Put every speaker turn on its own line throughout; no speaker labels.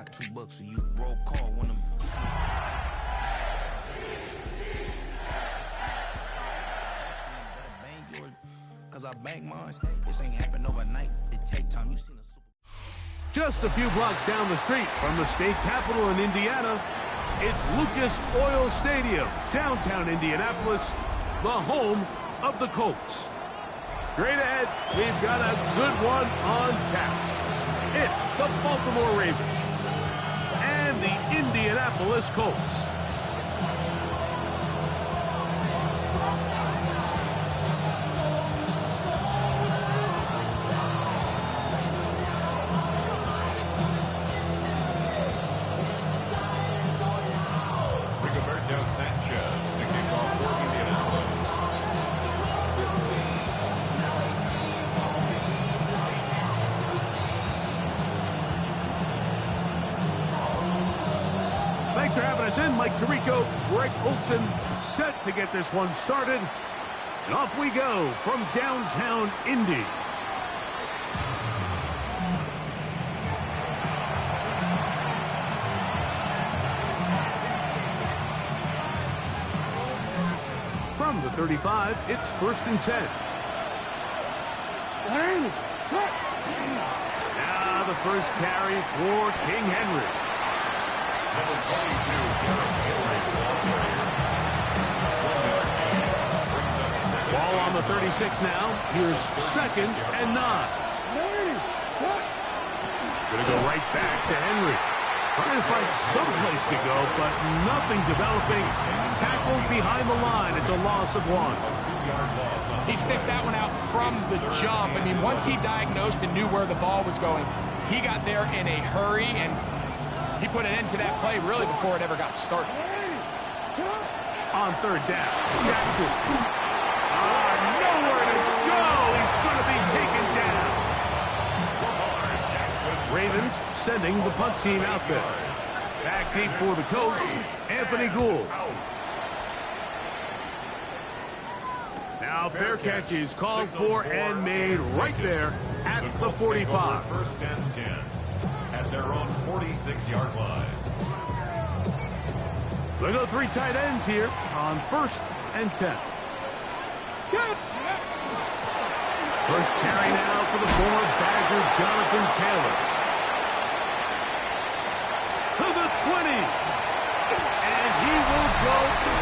got $2, so you roll call when I'm. Bang yours, cause I bang mine. This ain't happen overnight. It take time. You seen a super.
Just a few blocks down the street from the state capitol in Indiana, it's Lucas Oil Stadium, downtown Indianapolis, the home of the Colts. Straight ahead, we've got a good one on tap. It's the Baltimore Ravens and the Indianapolis Colts. Thanks for having us in. Mike Tirico, Greg Olson, set to get this one started. And off we go from downtown Indy. From the 35, it's 1st and 10. Now the first carry for King Henry.
Number 22,
ball on the 36 now. Here's 2nd and 9. Gonna go right back to Henry. Trying to find some place to go, but nothing developing. Tackled behind the line. It's a loss of 1.
He sniffed that one out from the jump. I mean, once he diagnosed and knew where the ball was going, he got there in a hurry, and he put an end to that play really before it ever got started.
On 3rd down, Jackson. Nowhere to go. He's going to be taken down. Ravens sending the punt team out there. Back deep for the Colts, Anthony Gould. Now fair catch is called for and made right there at the 45.
1st and 10 at their own 46-yard line.
They go 3 tight ends here on 1st and 10. First carry now for the former Badger Jonathan Taylor. To the 20. And he will go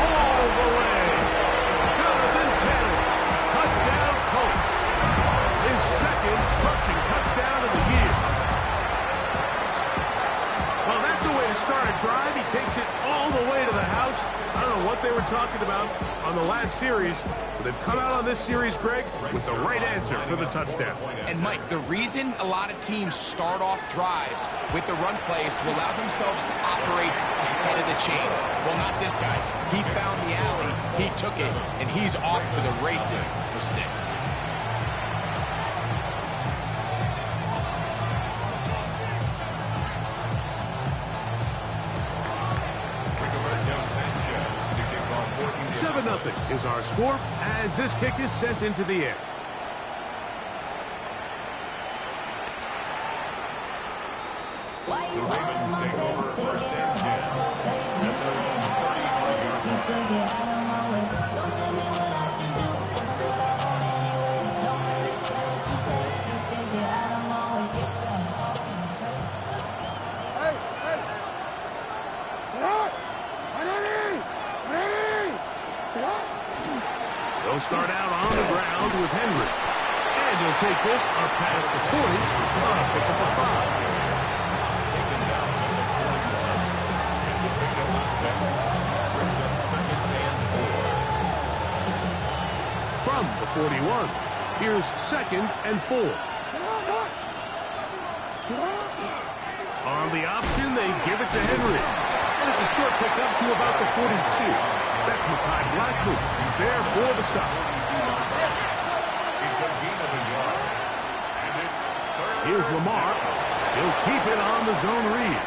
all the way. Jonathan Taylor, touchdown Colts. His 2nd rushing touchdown of the year. Well, that's a way to start a drive. He takes it all the way to the house. I don't know what they were talking about on the last series, but they've come out on this series, Greg, with the right answer for the touchdown.
And, Mike, the reason a lot of teams start off drives with the run plays to allow themselves to operate ahead of the chains. Well, not this guy. He found the alley, he took it, and he's off to the races for 6.
Nothing is our score as this kick is sent into the air.
The Ravens take over 1st and 10 at their own 35-yard line.
They'll start out on the ground with Henry. And he'll take this up past the 40 on a pick up a 5.
Taken down at the 41. It's a pick up of 6. Brings up 2nd and 4.
From the 41, here's 2nd and 4. On the option, they give it to Henry. And it's a short pickup to about the 42. That's Mekhi Blackmon. He's there for the stop.
It's a gain of a yard. And it's 3rd.
Here's Lamar. He'll keep it on the zone read.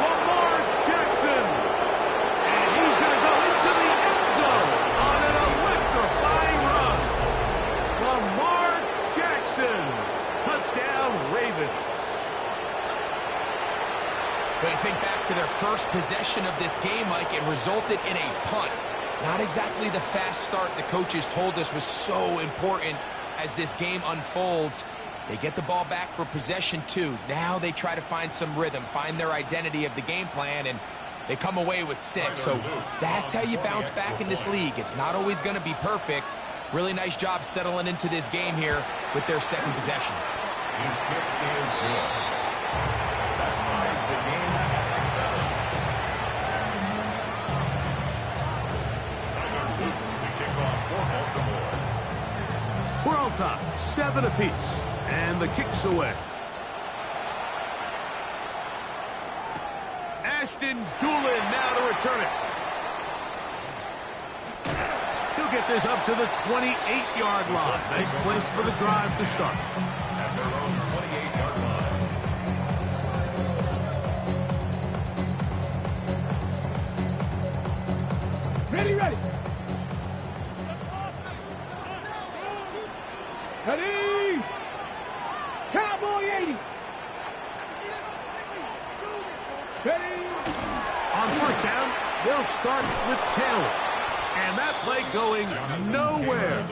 Lamar Jackson. And he's going to go into the end zone on an electrifying run. Lamar Jackson. Touchdown, Ravens.
But you think back to their first possession of this game, Mike, it resulted in a punt. Not exactly the fast start the coaches told us was so important as this game unfolds. They get the ball back for possession 2. Now they try to find some rhythm, find their identity of the game plan, and they come away with 6. So that's how you bounce back in this league. It's not always going to be perfect. Really nice job settling into this game here with their second possession.
His kick is good. That ties the game at 7. Tyler Luton to kick off for Baltimore.
We're all tied, 7 apiece, and the kick's away. Ashton Doolin now to return it. He'll get this up to the 28-yard line. Nice place for the drive to start.
At their own 28-yard line.
Ready, ready. Ready. Cowboy 80. Ready.
On first down, they'll start with Taylor. And that play going nowhere.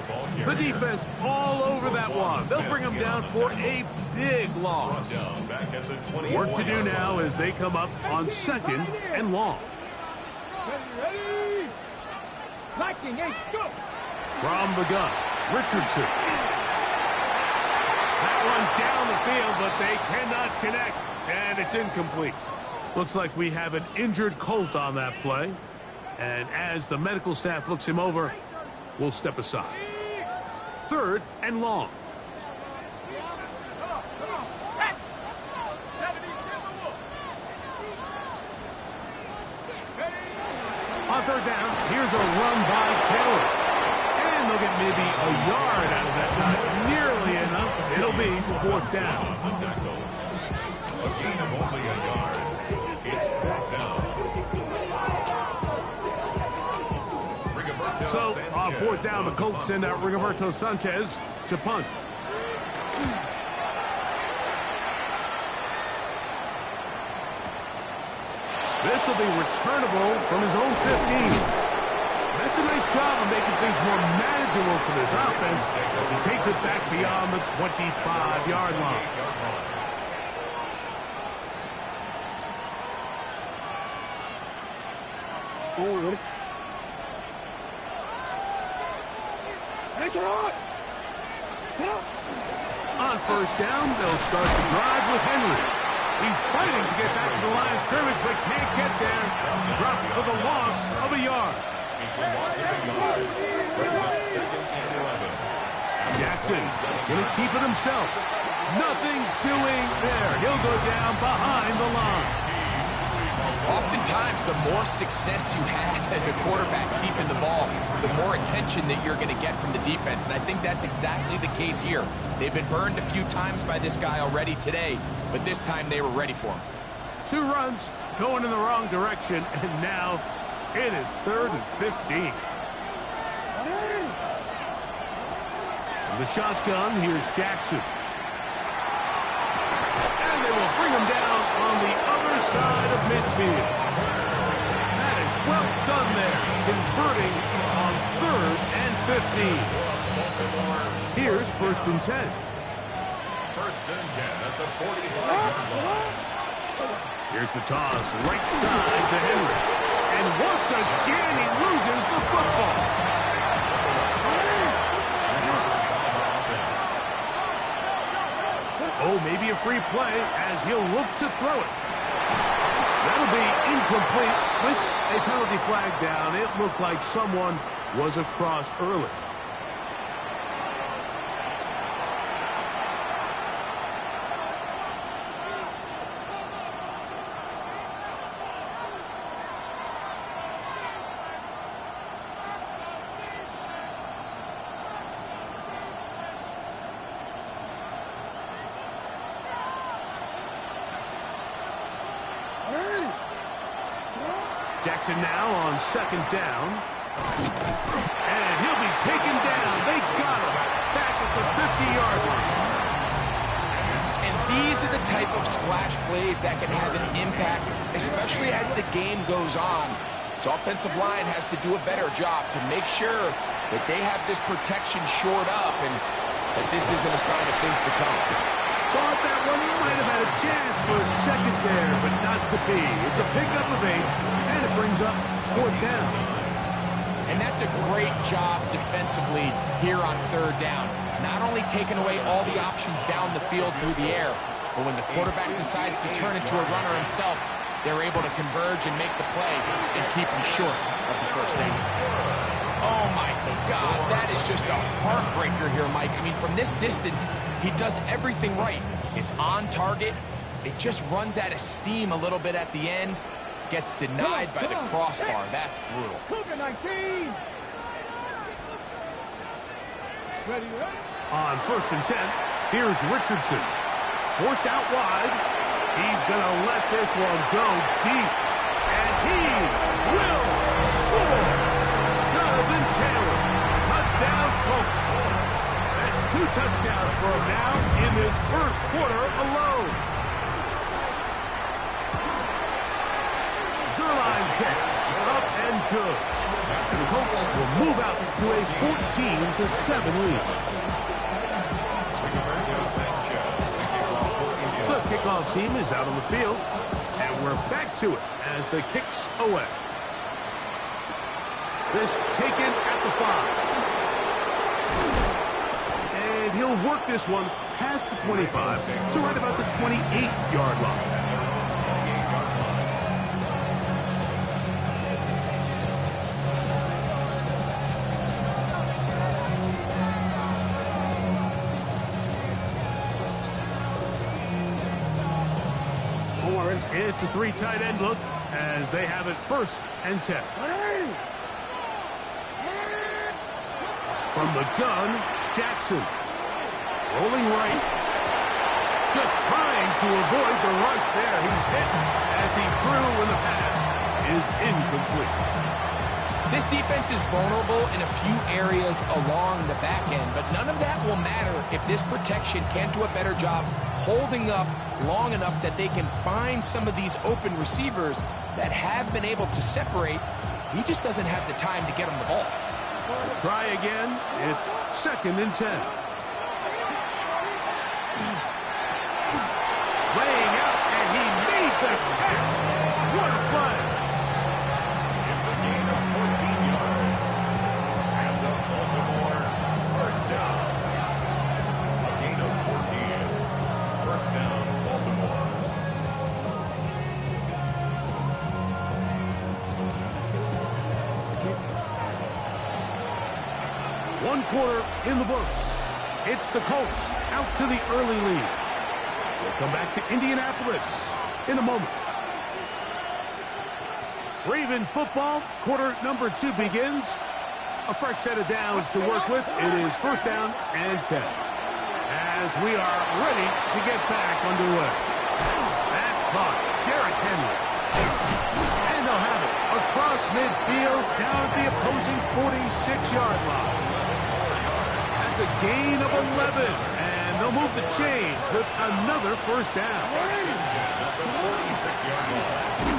The defense all over that one. They'll bring them down for a big loss. Work to do now as they come up on 2nd and long.
Ready. Lightning, ace, go.
From the gun, Richardson. That one down the field, but they cannot connect, and it's incomplete. Looks like we have an injured Colt on that play. And as the medical staff looks him over, we'll step aside. 3rd and long. On 3rd down, here's a run by Taylor. And they'll get maybe a yard out of that. Not nearly enough. It'll be 4th down.
A gain of only a yard. It's 4th down.
So, on 4th down, the Colts send out Rigoberto Sanchez to punt. This will be returnable from his own 15. That's a nice job of making things more manageable for this offense as he takes it back beyond the 25-yard line. On first down, they'll start the drive with Henry. He's fighting to get back to the line of scrimmage, but can't get there. Dropped for the loss of a yard.
It's a loss of a yard. Brings up 2nd and 11.
Jackson going to keep it himself. Nothing doing there. He'll go down behind the line.
Oftentimes, the more success you have as a quarterback keeping the ball, the more attention that you're going to get from the defense. And I think that's exactly the case here. They've been burned a few times by this guy already today, but this time they were ready for him.
2 runs going in the wrong direction, and now it is 3rd and 15. From the shotgun, here's Jackson. And they will bring him down on the other side of midfield. That is well done there, converting on 3rd and 15. Here's 1st and 10.
1st and 10 at the 45-yard line.
Here's the toss, right side to Henry. And once again, he loses the football. Oh, maybe a free play as he'll look to throw it. That'll be incomplete with a penalty flag down. It looked like someone was across early. Jackson now on 2nd down. And he'll be taken down. They got him back at the 50-yard line.
And These are the type of splash plays that can have an impact, especially as the game goes on. So offensive line has to do a better job to make sure that they have this protection shored up and that this isn't a sign of things to come.
Thought that one might have had a chance for a second there, but not to be. It's a pickup of 8, and it brings up 4th down.
And that's a great job defensively here on 3rd down. Not only taking away all the options down the field through the air, but when the quarterback decides to turn into a runner himself, they're able to converge and make the play and keep him short of the 1st down. Oh, my God, that is just a heartbreaker here, Mike. I mean, from this distance, he does everything right. It's on target. It just runs out of steam a little bit at the end. Gets denied by the crossbar. That's brutal.
Cougar 19. Ready, ready.
On 1st and 10, here's Richardson. Forced out wide. He's going to let this one go deep. And he will score. Jonathan Taylor. Touchdown, Colts. That's 2 touchdowns for him now in this 1st quarter alone. Zerline's catch. Up and good. The Colts will move out to a 14-7 lead. The kickoff team is out on the field, and we're back to it as the kicks away. This taken at the 5. And he'll work this one past the 25 to right about the 28-yard line. It's a 3 tight end look as they have it 1st and 10. From the gun, Jackson. Rolling right. Just trying to avoid the rush there. He's hit as he threw when the pass is incomplete.
This defense is vulnerable in a few areas along the back end, but none of that will matter if this protection can't do a better job holding up long enough that they can find some of these open receivers that have been able to separate. He just doesn't have the time to get him the ball.
Try again. It's 2nd and 10. Laying out, and he made the catch. What a play.
It's a gain of 14 yards. And the Baltimore 1st down. A gain of 14. 1st down, Baltimore.
One quarter in the books. It's the Colts out to the early lead. We'll come back to Indianapolis in a moment. Raven football, quarter number 2 begins. A fresh set of downs to work with. It is 1st down and 10. As we are ready to get back underway. That's caught. Derrick Henry. And they'll have it across midfield down at the opposing 46-yard line. That's a gain of 11. And they'll move the chains with another 1st down.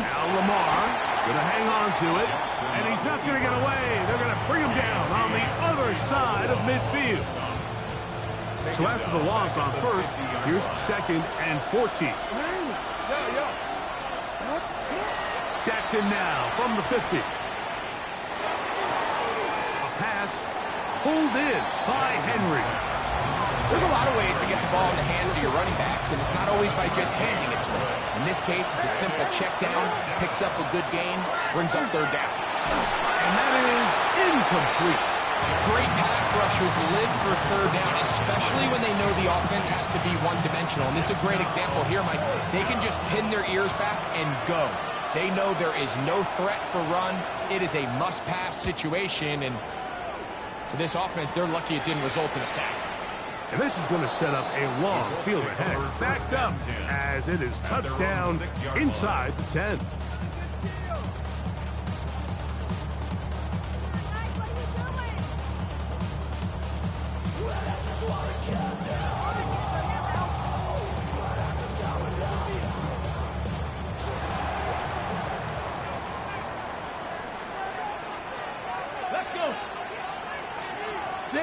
Now Lamar going to hang on to it. And he's not going to get away. They're going to bring him down on the other side of midfield. So after the loss on 1st, here's 2nd and 14. Jackson now from the 50. A pass pulled in by Henry.
There's a lot of ways to get the ball in the hands of your running backs, and it's not always by just handing it to them. In this case, it's a simple check down, picks up a good gain, brings up 3rd down.
And that is incomplete.
Great pass rushers live for 3rd down, especially when they know the offense has to be one-dimensional. And this is a great example here, Mike. They can just pin their ears back and go. They know there is no threat for run. It is a must-pass situation, and for this offense, they're lucky it didn't result in a sack.
And this is going to set up a long field ahead. Backed up as it is touchdown inside the 10.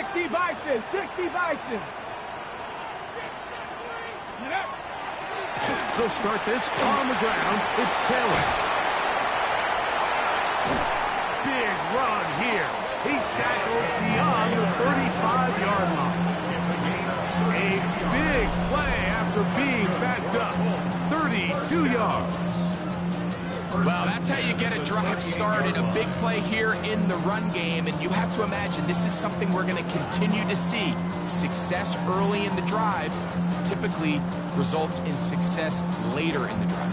60 Bison, 60 Bison.
They'll start this on the ground. It's Taylor. Big run here. He's tackled beyond the 35-yard line. A big play after being backed up. 32 yards.
Well, that's how you get a drive started. A big play here in the run game. And you have to imagine this is something we're going to continue to see. Success early in the drive typically results in success later in the drive.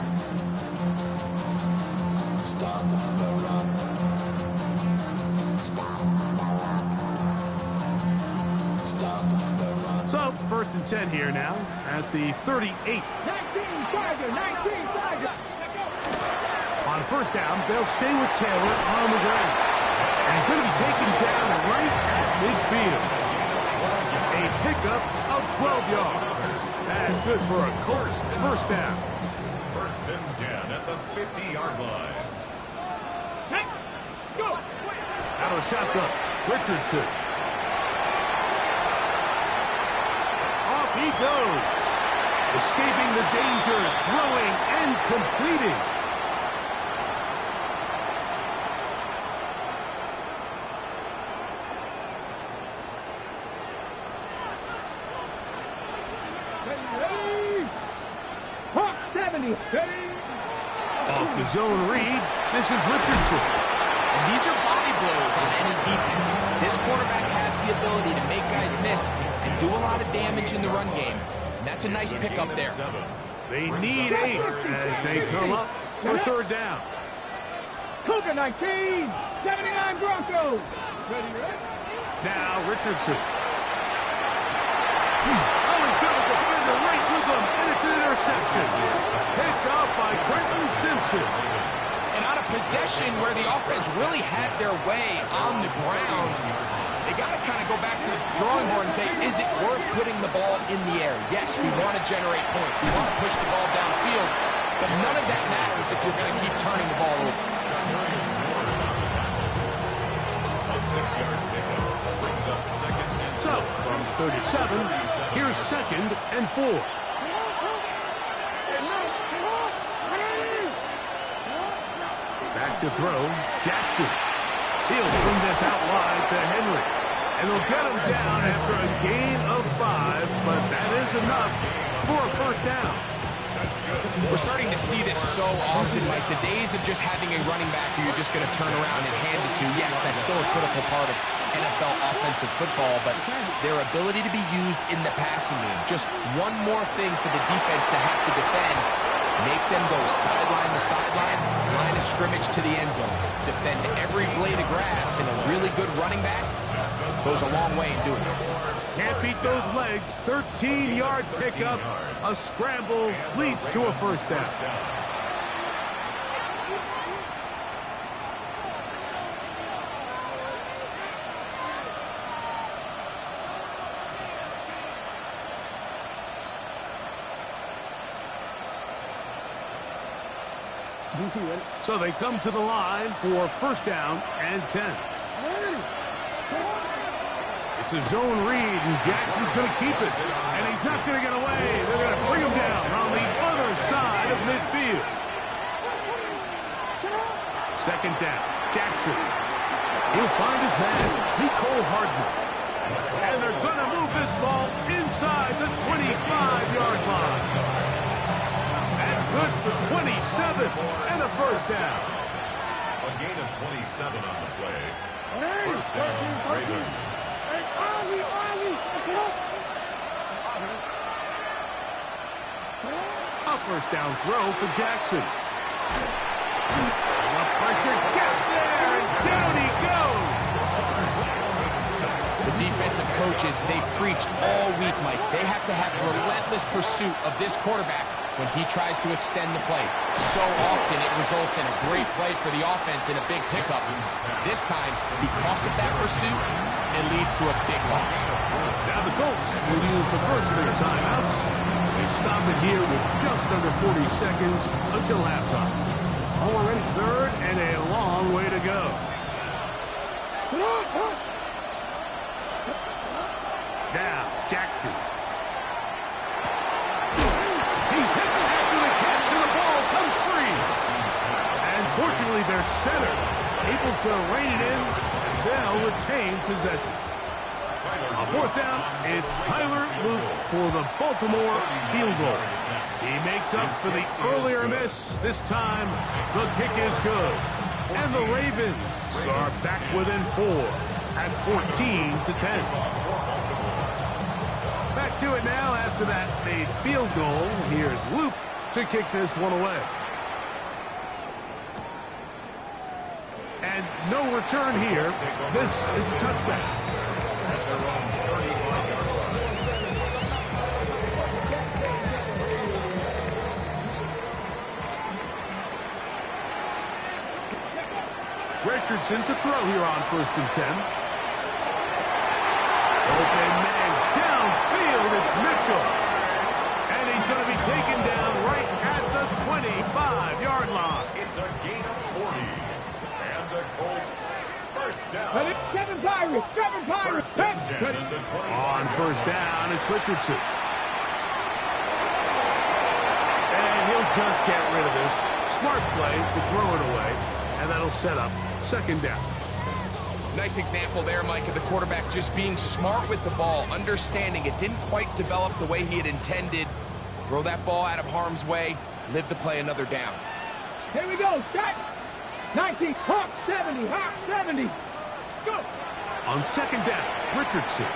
So, 1st and 10 here now at the 38.
19 Tiger, 19 Tiger.
On 1st down, they'll stay with Taylor on the ground. And he's going to be taken down right at midfield. A pickup of 12 yards. That's good for a Colts 1st down.
1st and 10 at the 50-yard line.
Let's go.
Out of shotgun, Richardson. Off he goes. Escaping the danger, throwing and completing.
Hawk 70.
Off the zone read, this is Richardson.
And these are body blows on any defense. This quarterback has the ability to make guys miss and do a lot of damage in the run game. And that's a nice pickup there.
They need 8 as they come up for 3rd down.
Cougar 19. 79 Broncos. Ready, ready?
Now Richardson. Oh, he's got a defender right with him, and it's an interception. Picked off by Trenton Simpson.
And on a possession where the offense really had their way on the ground, they got to kind of go back to the drawing board and say, is it worth putting the ball in the air? Yes, we want to generate points. We want to push the ball downfield, but none of that matters if you're going to keep turning the ball over.
A 6-yard pickup brings up 2nd and 2.
So, from 37, here's 2nd and 4. Back to throw, Jackson. He'll swing this out wide to Henry. And they'll get him down after a gain of 5, but that is enough for a 1st down.
We're starting to see this so often, like the days of just having a running back who you're just going to turn around and hand it to. Yes, that's still a critical part of NFL offensive football, but their ability to be used in the passing game. Just one more thing for the defense to have to defend. Make them go sideline to sideline, line of scrimmage to the end zone. Defend every blade of grass, and a really good running back goes a long way in doing it.
Can't beat those legs. 13-yard pickup. A scramble leads to a 1st down. So they come to the line for 1st down and 10. It's a zone read, and Jackson's going to keep it. And he's not going to get away. They're going to bring him down on the other side of midfield. 2nd down, Jackson. He'll find his man, Nicole Hardman. And they're going to move this ball inside the 25-yard line. That's good for 27 and a 1st down.
A gain of 27 on the play. 1st down, Ravens.
A 1st down throw for Jackson. The pressure gets there, and down he goes.
The defensive coaches, they preached all week, Mike. They have to have relentless pursuit of this quarterback when he tries to extend the play. So often it results in a great play for the offense and a big pickup. This time, because of that pursuit, it leads to a big loss.
Now the Colts will use the first of their timeouts. They stop it here with just under 40 seconds until halftime. All in 3rd and a long way to go. Now, Jackson. He's hit after the catch, and the ball comes free. And fortunately, their center able to rein it in, and they'll retain possession. On fourth down, it's Tyler Luke for the Baltimore field goal. He makes up for the earlier miss. This time, the kick is good. And the Ravens are back within 4 at 14-10. Back to it now after that made field goal. Here's Luke to kick this one away. And no return here. This is a touchback. Richardson to throw here on 1st and 10. Open man downfield, it's Mitchell. And he's going to be taken down right at the 25-yard line.
It's a gain of 40. And the Colts, first down.
Seven Pirates.
On 1st down, it's Richardson. And he'll just get rid of this. Smart play to throw it away. And that'll set up 2nd down.
Nice example there, Mike, of the quarterback just being smart with the ball, understanding it didn't quite develop the way he had intended. Throw that ball out of harm's way, live to play another down.
Here we go, start. 19, Hawk 70, Hawk 70. Go.
On 2nd down, Richardson.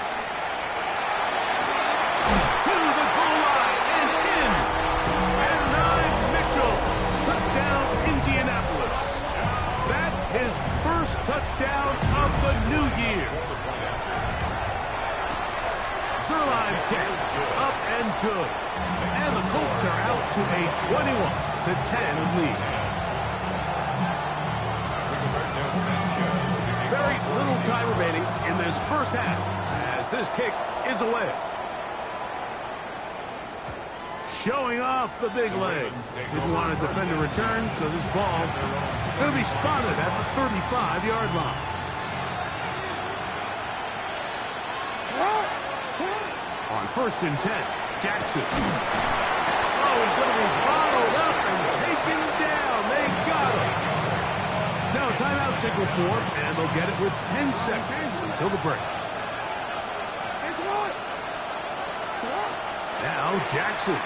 To the goal line and in. And 9, Mitchell. Touchdown, Indianapolis. That his first touchdown of the new year. Zerline's kick up and good. And the Colts are out to a 21-10 lead. Very little time remaining in this first half as this kick is away. Showing off the big leg. Didn't want to defend a return, so this ball will be spotted at the 35-yard line. On 1st and 10, Jackson. Oh, he's going to be followed up and taken down. They got him. Now timeout signal for, and they'll get it with 10 seconds until the break. Now Jackson.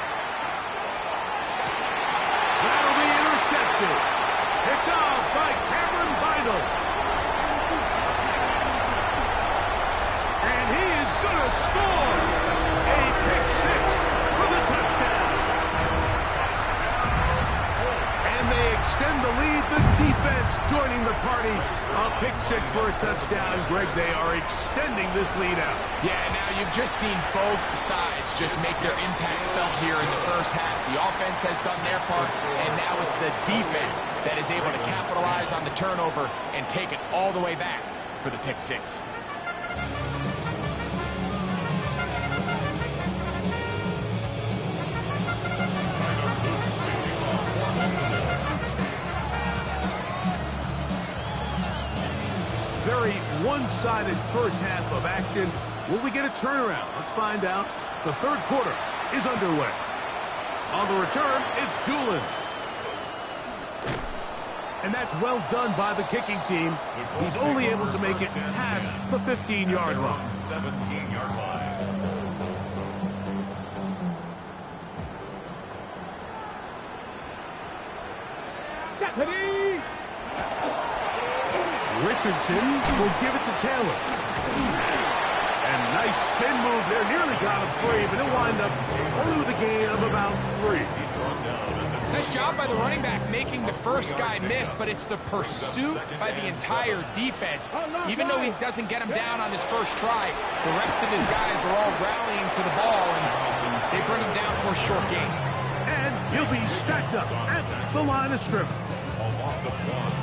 That'll be intercepted. Picked off by Cameron Vidal. And he is going to score. A pick 6 for the touchdown. And they extend the lead. The defense joining the party. A pick 6 for a touchdown. Greg, they are extending this lead out.
Yeah, now you've just seen both sides just make their impact felt here in the first half. The offense has done their part, and now it's the defense that is able to capitalize on the turnover and take it all the way back for the pick 6.
Very one-sided first half of action. Will we get a turnaround? Let's find out. The third quarter is underway. On the return, it's Doolin. And that's well done by the kicking team. He's only able to make it past the 15-yard line.
17-yard line.
Deputy!
Richardson will give it to Taylor. And nice spin move there. Nearly got him free, but he'll wind up only with a gain of about 3.
Nice job by the running back making the first guy miss, but it's the pursuit by the entire defense. Even though he doesn't get him down on his first try, the rest of his guys are all rallying to the ball, and they bring him down for a short gain.
And he'll be stacked up at the line of scrimmage.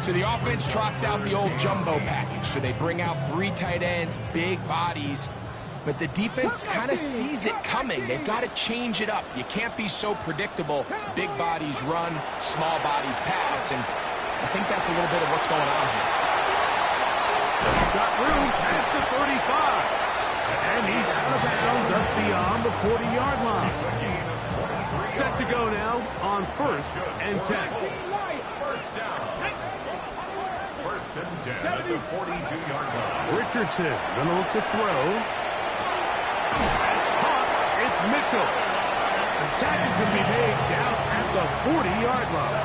So the offense trots out the old jumbo package. So they bring out 3 tight ends, big bodies. But the defense kind of sees it coming. They've got to change it up. You can't be so predictable. Big bodies run, small bodies pass. And I think that's a little bit of what's going on here.
Got room past the 35. And he's out of bounds up beyond the 40-yard line. Set to go now on 1st and 10.
First down. First and 10 at the 42-yard line.
Richardson gonna look to throw. It's Mitchell. The tackle is going to be made down at the 40-yard line.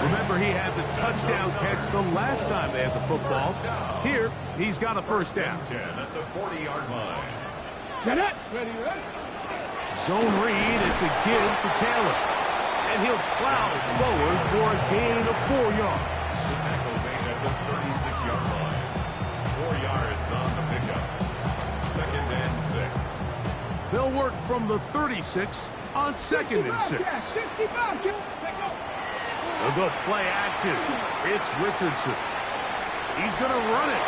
Remember, he had the touchdown catch the last time they had the football. Here, he's got a first down.
10 at the 40-yard line.
Ready.
Zone read, it's a give to Taylor. And he'll plow forward for a gain of 4 yards.
The tackle made at the 36-yard line. 4 yards on the pickup. 2nd and 6.
They'll work from the 36 on 2nd and 6. They'll go play action. It's Richardson. He's going to run it.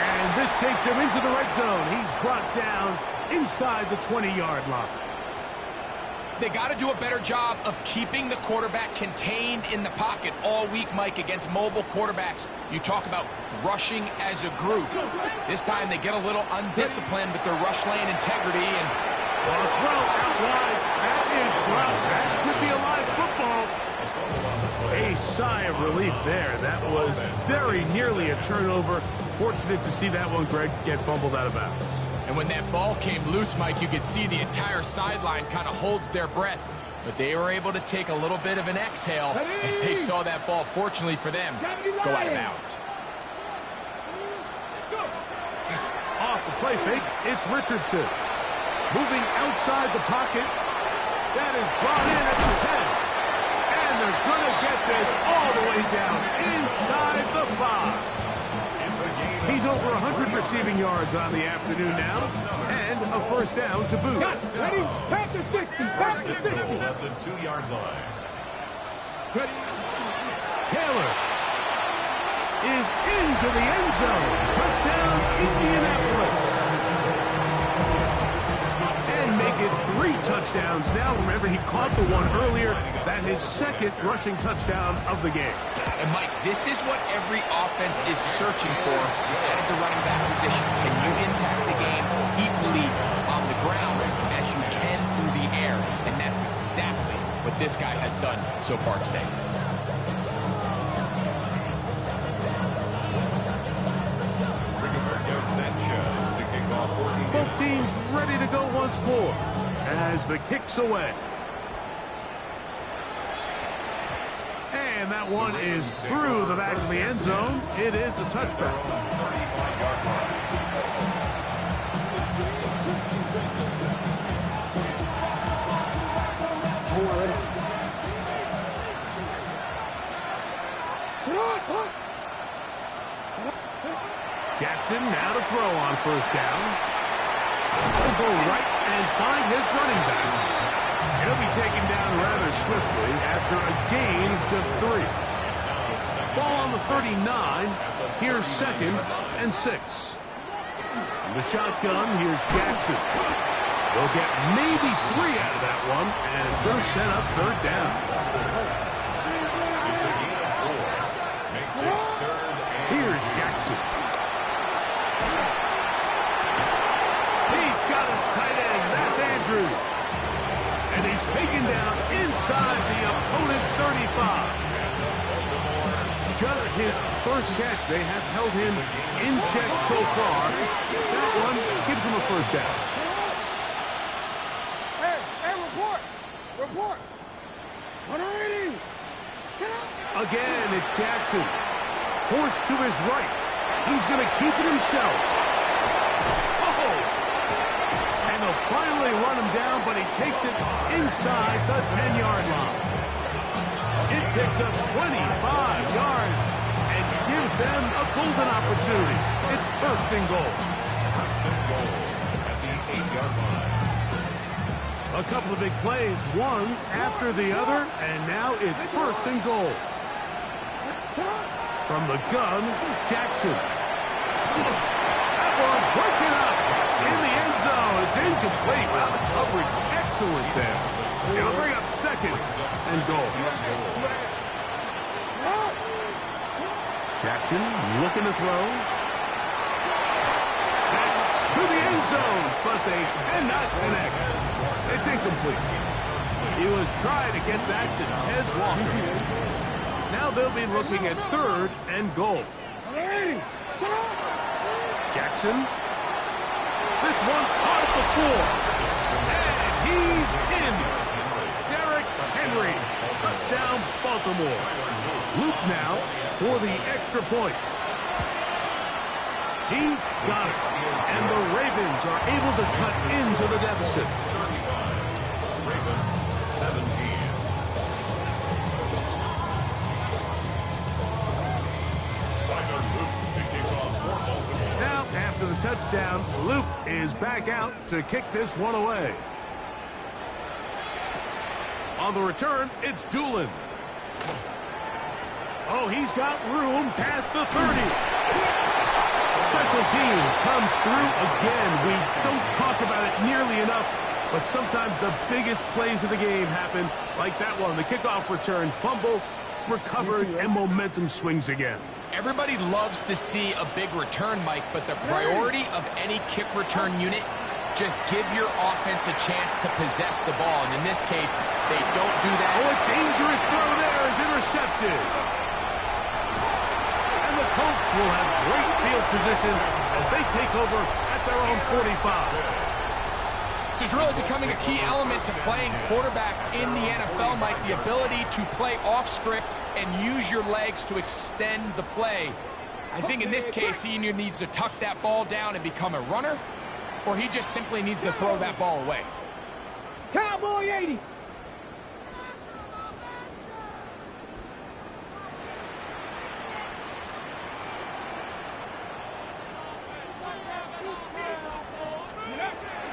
And this takes him into the red zone. He's brought down inside the 20-yard line.
They got to do a better job of keeping the quarterback contained in the pocket all week, Mike, against mobile quarterbacks. You talk about rushing as a group. This time they get a little undisciplined with their rush lane integrity. And
a throw out wide. That is dropped. That could be a live football. A sigh of relief there. That was very nearly a turnover. Fortunate to see that one, Greg, get fumbled out of bounds.
And when that ball came loose, Mike, you could see the entire sideline kind of holds their breath. But they were able to take a little bit of an exhale as they saw that ball, fortunately for them, go out of bounds.
Off the play fake, it's Richardson. Moving outside the pocket. That is brought in at the 10. And they're going to get this all the way down inside the 5. He's over 100 receiving yards on the afternoon now, and a first down to boot.
Ready? Back to 60. Back to 60.
At the 2-yard line.
Taylor is into the end zone. Touchdown, Indianapolis. And make it 3 touchdowns now. Remember, he caught the one earlier. That his 2nd rushing touchdown of the game.
And, Mike, this is what every offense is searching for out of the running back position. Can you impact the game equally on the ground as you can through the air? And that's exactly what this guy has done so far today.
Both teams ready to go once more as the kick's away. And that one is through the back of the end zone. It is a touchback. Jackson now to throw on first down. He'll go right and find his running back. He'll be taken down rather swiftly after a gain of just 3. Ball on the 39. Here's 2nd and 6. The shotgun, here's Jackson. They'll get maybe 3 out of that one, and it's going to set up 3rd down. Here's Jackson. He's got his tight end. That's Andrews. And he's taken down inside the opponent's 35. Just his first catch. They have held him in check so far. That one gives him a first down.
Hey, report. Report. 180.
Again, it's Jackson. Forced to his right. He's going to keep it himself. Oh! And they'll finally run him down, but he takes it inside the 10-yard line. It picks up 25 yards and gives them a golden opportunity. It's 1st and goal.
1st and goal at the 8-yard line.
A couple of big plays, one after the other, and now it's 1st and goal. From the gun, Jackson. That one broken up in the end zone. It's incomplete. Wow, the coverage excellent there. It'll bring up 2nd and goal. Jackson looking to throw. end zones, but they cannot connect. It's incomplete. He was trying to get that to Tez Walker. Now they'll be looking at 3rd and goal. Jackson. This one caught at the floor. And he's in. Derrick Henry. Touchdown, Baltimore. Luke now for the extra point. He's got it. And the Ravens are able to cut into the deficit.
Ravens 17.
Now, after the touchdown, Luke is back out to kick this one away. On the return, it's Doolin. Oh, he's got room past the 30. Special teams comes through again. We don't talk about it nearly enough, but sometimes the biggest plays of the game happen like that one. The kickoff return, fumble, recovered, and momentum swings again.
Everybody loves to see a big return, Mike, but the priority of any kick return unit, just give your offense a chance to possess the ball. And in this case, they don't do that.
Oh, a dangerous throw there is intercepted. And the Colts will have great field position as they take over at their own 45.
This is really becoming a key element to playing quarterback in the NFL, Mike, the ability to play off script and use your legs to extend the play. I think in this case, he either needs to tuck that ball down and become a runner, or he just simply needs to throw that ball away.
Cowboy 80.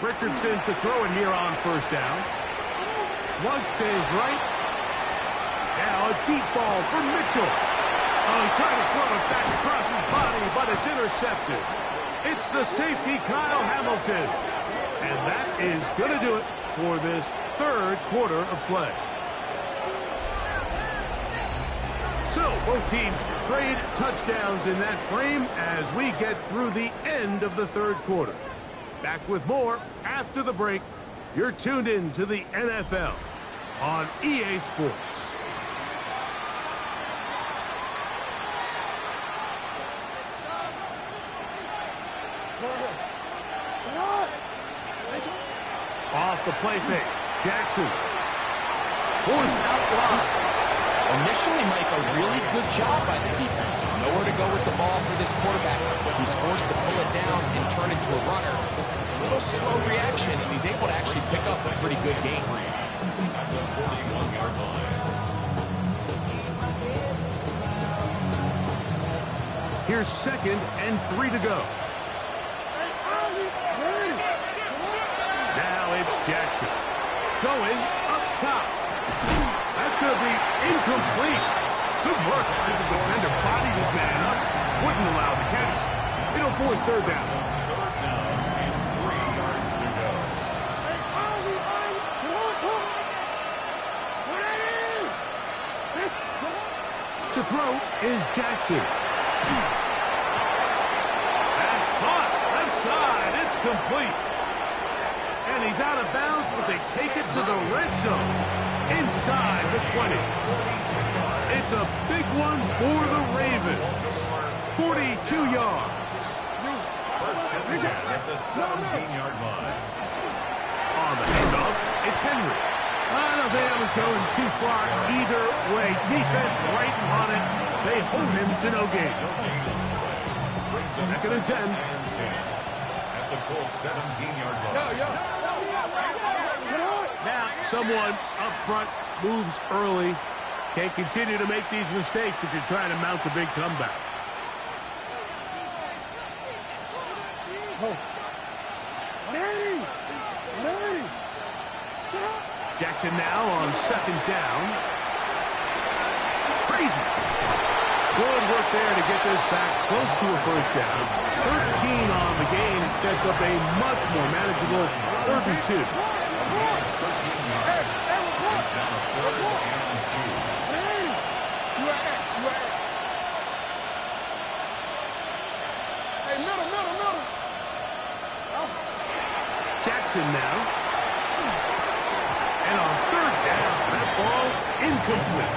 Richardson to throw it here on 1st down. Flush to his right. Now a deep ball for Mitchell. Oh, he tried to throw it back across his body, but it's intercepted. It's the safety, Kyle Hamilton. And that is going to do it for this 3rd quarter of play. So, both teams trade touchdowns in that frame as we get through the end of the 3rd quarter. Back with more after the break. You're tuned in to the NFL on EA Sports. Off the play fake. Jackson. Forced out wide.
Initially, Mike, a really good job by the defense. Nowhere to go with the ball for this quarterback. He's forced to pull it down and turn into a runner. A little slow reaction, and he's able to actually pick up a pretty good game.
At the 41-yard line.
Here's 2nd and 3 to go. Now it's Jackson. Going up top. That's going to be incomplete. Good work. The defender bodied his man up. Wouldn't allow the catch. It'll force 3rd down.
3rd down and 3 yards to go.
To throw is Jackson. That's caught. Left side. It's complete. And he's out of bounds, but they take it to the red zone. Inside the 20. It's a big one for the Ravens. 42 yards.
First and 10 at the 17-yard line.
On the handoff, it's Henry. I don't think that was going too far either way. Defense right on it. They hold him to no gain. 2nd and 10.
At the Colts 17-yard line.
Now, someone up front moves early. Can't continue to make these mistakes if you're trying to mount a big comeback. Jackson now on 2nd down. Crazy. Good work there to get this back close to a 1st down. 13 on the gain. It sets up a much more manageable 3rd and 2.
It's now 3rd and 2.
Hey, middle.
possession now. And on third down, that ball incomplete.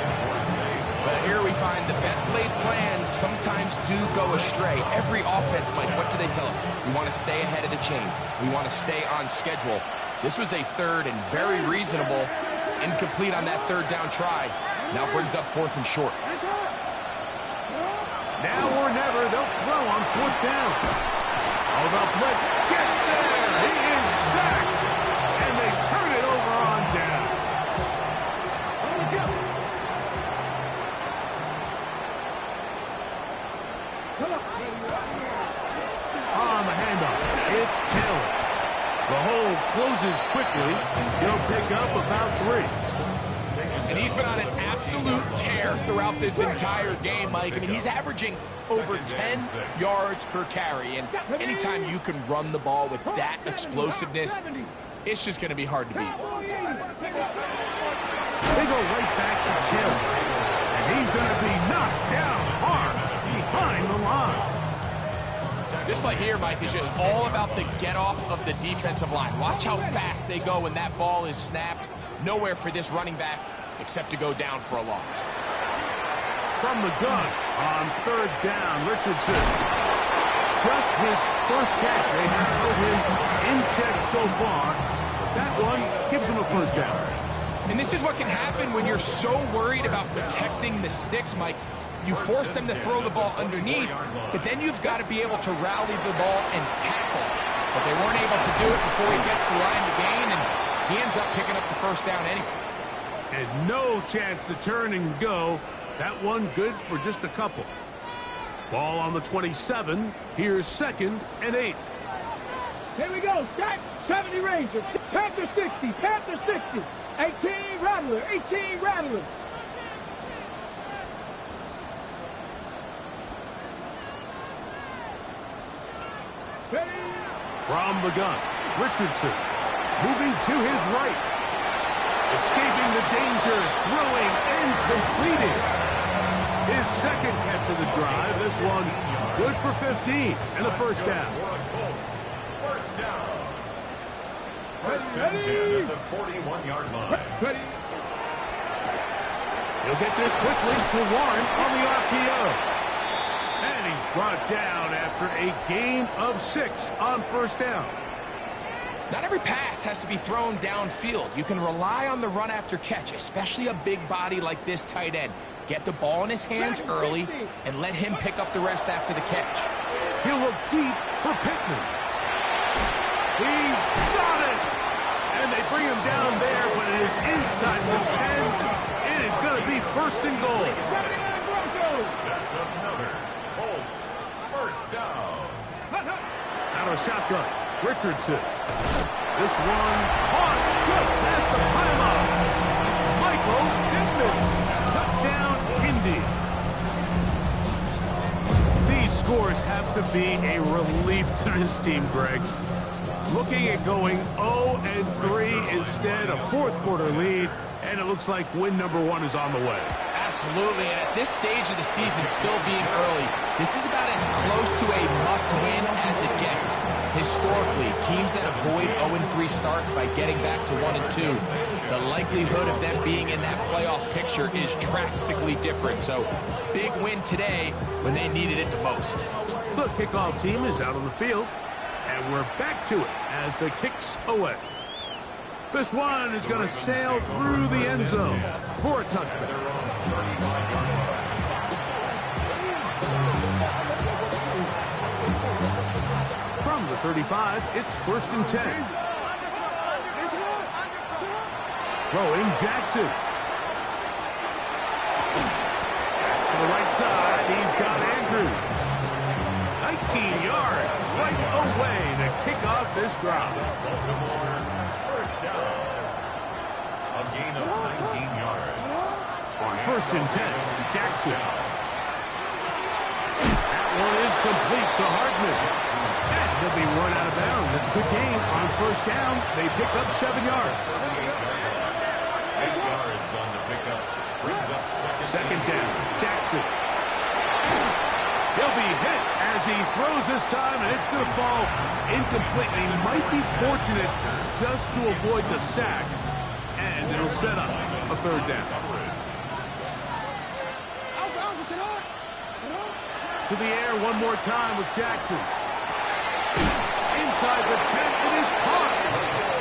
Well, here we find the best laid plans sometimes do go astray. Every offense, Mike, what do they tell us? We want to stay ahead of the chains. We want to stay on schedule. This was a third and very reasonable. Incomplete on that third down try. Now brings up fourth and short.
Now or never, they'll throw on fourth down. Oh, the blitz gets there. He is sacked. And they turn it over on down. On the handoff, it's Taylor. The hole closes quickly. He'll pick up about 3.
And he's been on an absolute tear throughout this entire game, Mike. I mean, he's averaging over 10 yards per carry. And anytime you can run the ball with that explosiveness, it's just going to be hard to beat.
They go right back to Taylor. And he's going to be knocked down hard behind the line.
This play here, Mike, is just all about the get-off of the defensive line. Watch how fast they go when that ball is snapped. Nowhere for this running back except to go down for a loss.
From the gun on third down, Richardson. Just his first catch. They have held him in check so far. But that one gives him a first down.
And this is what can happen when you're so worried about protecting the sticks, Mike. You force them to throw the ball underneath, but then you've got to be able to rally the ball and tackle. But they weren't able to do it before he gets the line to gain, and he ends up picking up the first down anyway.
And no chance to turn and go. That one good for just a couple. Ball on the 27. Here's 2nd and 8.
Here we go. Start 70 Rangers. Panther 60. Panther 60. 18 Rattler. 18 Rattler.
From the gun, Richardson moving to his right. Escaping the danger, throwing and completing. His second catch of the drive. This one good for 15 and a first down.
First down. First and 10 at the 41-yard line.
He'll get this quickly to Warren on the RPO. And he's brought down after a gain of 6 on first down.
Not every pass has to be thrown downfield. You can rely on the run after catch, especially a big body like this tight end. Get the ball in his hands early and let him pick up the rest after the catch.
He'll look deep for Pittman. He's got it! And they bring him down there, but it is inside the 10. It is going to be first and goal.
That's another Colts first down.
Out of shotgun, Richardson. This one caught just past the pylon. Michael Pittman. Touchdown, Indy. These scores have to be a relief to this team, Greg. Looking at going 0-3 instead, a fourth quarter lead, and it looks like win number 1 is on the way.
Absolutely, and at this stage of the season, still being early, this is about as close to a must-win as it gets. Historically, teams that avoid 0-3 starts by getting back to 1-2, the likelihood of them being in that playoff picture is drastically different. So, big win today when they needed it the most.
The kickoff team is out on the field, and we're back to it as the kicks away. This one is going to sail through the end zone for a touchdown. From the 35, it's first and 10. Throwing Jackson. That's to the right side. He's got Andrews. 19 yards right away to kick off this drive.
Baltimore first down. A gain of 19 yards.
On first and 10, Jackson. That one is complete to Hartman. And they'll be run out of bounds. That's a good game. On first down, they pick up 7 yards.
8 yards on the pickup. Brings up second
Second down, Jackson. He'll be hit as he throws this time, and it's going to fall incomplete. He might be fortunate just to avoid the sack, and it'll set up a third down. To the air one more time with Jackson. Inside the 10, it is caught.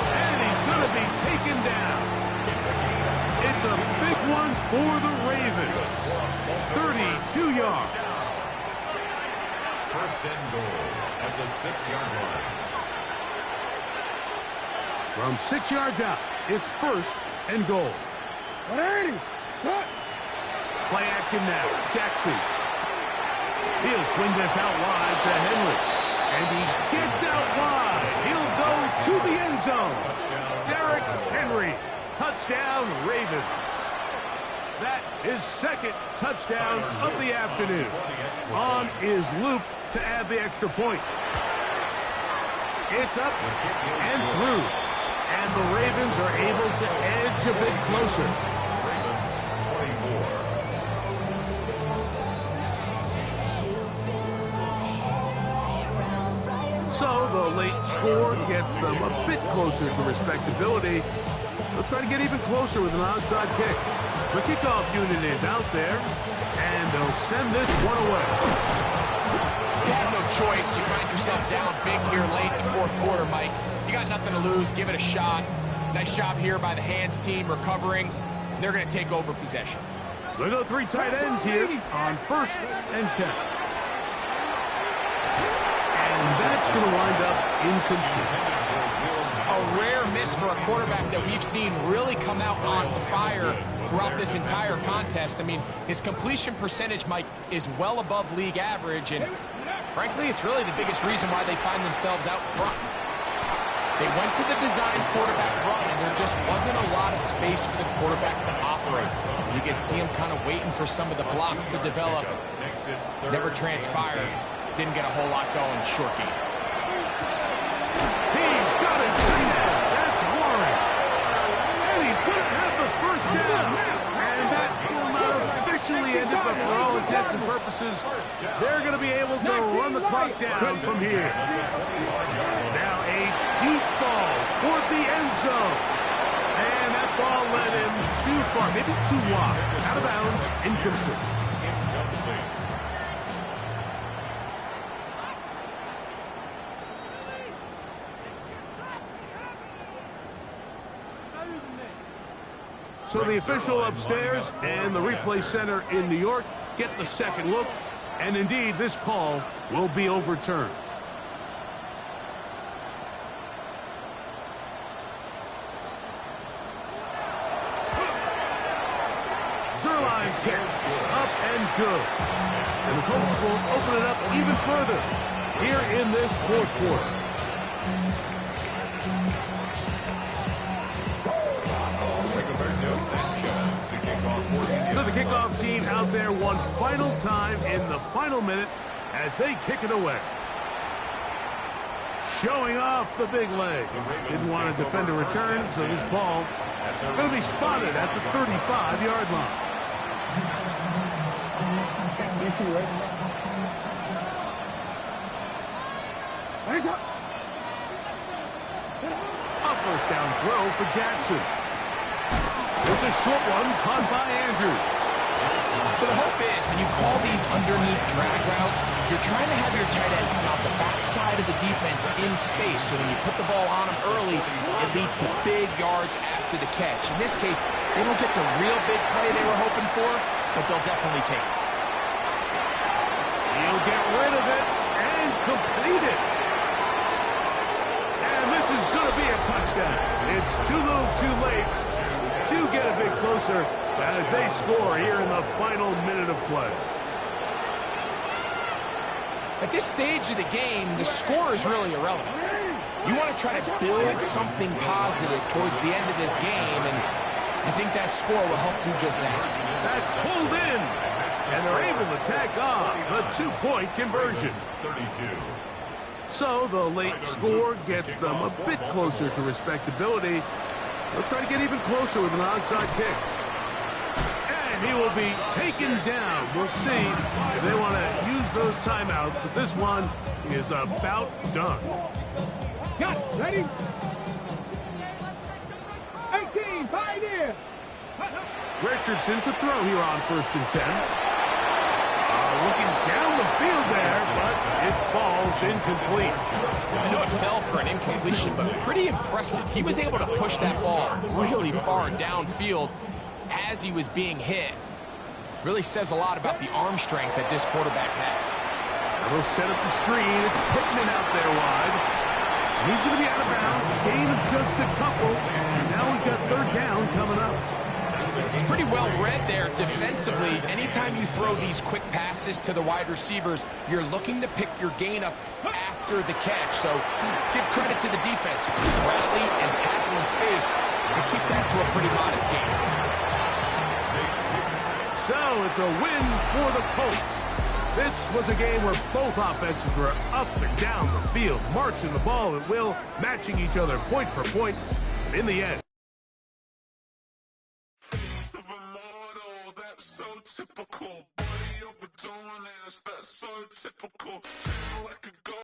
And he's going to be taken down. It's a big one for the Ravens. 32 yards.
First and goal at the 6-yard line.
From 6 yards out, it's first and goal.
180. Cut.
Play action now. Jackson. He'll swing this out wide to Henry. And he gets out wide. He'll go to the end zone. Derrick Henry. Touchdown, Ravens. That is second touchdown of the afternoon. On is Luke to add the extra point. It's up and through. And the Ravens are able to edge a bit closer.
Ravens 24.
So the late score gets them a bit closer to respectability. They'll try to get even closer with an onside kick. The kickoff unit is out there, and they'll send this one away.
You have no choice. You find yourself down big here late in the fourth quarter, Mike. You got nothing to lose. Give it a shot. Nice job here by the hands team recovering. They're going to take over possession.
They go 3 tight ends here on first and 10. And that's going to wind up incomplete.
A rare miss for a quarterback that we've seen really come out on fire throughout this entire contest. I mean, his completion percentage, Mike, is well above league average, and frankly, it's really the biggest reason why they find themselves out front. They went to the design quarterback run, and there just wasn't a lot of space for the quarterback to operate. You could see him kind of waiting for some of the blocks to develop. Never transpired. Didn't get a whole lot going. Short game.
He's got his feet out. That's Warren. And he's going to have the first down. And that will not officially end it, but for all intents and purposes, they're going to be able to run the clock down from here. Now a deep ball toward the end zone. And that ball led him too far, maybe too wide. Out of bounds, incomplete. So the official upstairs and the replay center in New York get the second look, and indeed this call will be overturned. Zerline's kick, up and good. And the Colts will open it up even further here in this fourth quarter. So the kickoff team out there one final time in the final minute as they kick it away. Showing off the big leg. Didn't want to defend a return, so this ball going to be spotted at the 35-yard line. A first down throw for Jackson. It's a short one caught by Andrews.
So the hope is when you call these underneath drag routes, you're trying to have your tight end come out the backside of the defense in space. So when you put the ball on him early, it leads to big yards after the catch. In this case, they don't get the real big play they were hoping for, but they'll definitely take it.
He'll get rid of it and complete it. And this is going to be a touchdown. It's too little too late. Do get a bit closer as they score here in the final minute of play.
At this stage of the game, the score is really irrelevant. You want to try to build something positive towards the end of this game, and I think that score will help do just that.
That's pulled in, and they're able to tack on the two-point conversion.
32.
So the late score gets them a bit closer to respectability. They'll try to get even closer with an onside kick. And He will be taken down. We'll see if they want to use those timeouts, but this one is about done.
Got it. Ready? 18, pioneer.
Richardson to throw here on 1st and 10. Looking down the field there, but it falls incomplete.
I know it fell for an incompletion, but pretty impressive. He was able to push that ball really far downfield as he was being hit. Really says a lot about the arm strength that this quarterback has.
They'll set up the screen. It's Pittman out there wide. And he's going to be out of bounds. Gain of just a couple. And now we've got 3rd down coming up.
It's pretty well read there defensively. Anytime you throw these quick passes to the wide receivers, you're looking to pick your gain up after the catch. So let's give credit to the defense. Rally and tackle in space and keep that to a pretty modest gain.
So it's a win for the Colts. This was a game where both offenses were up and down the field, marching the ball at will, matching each other point for point. But in the end,
typical body of a that's so typical.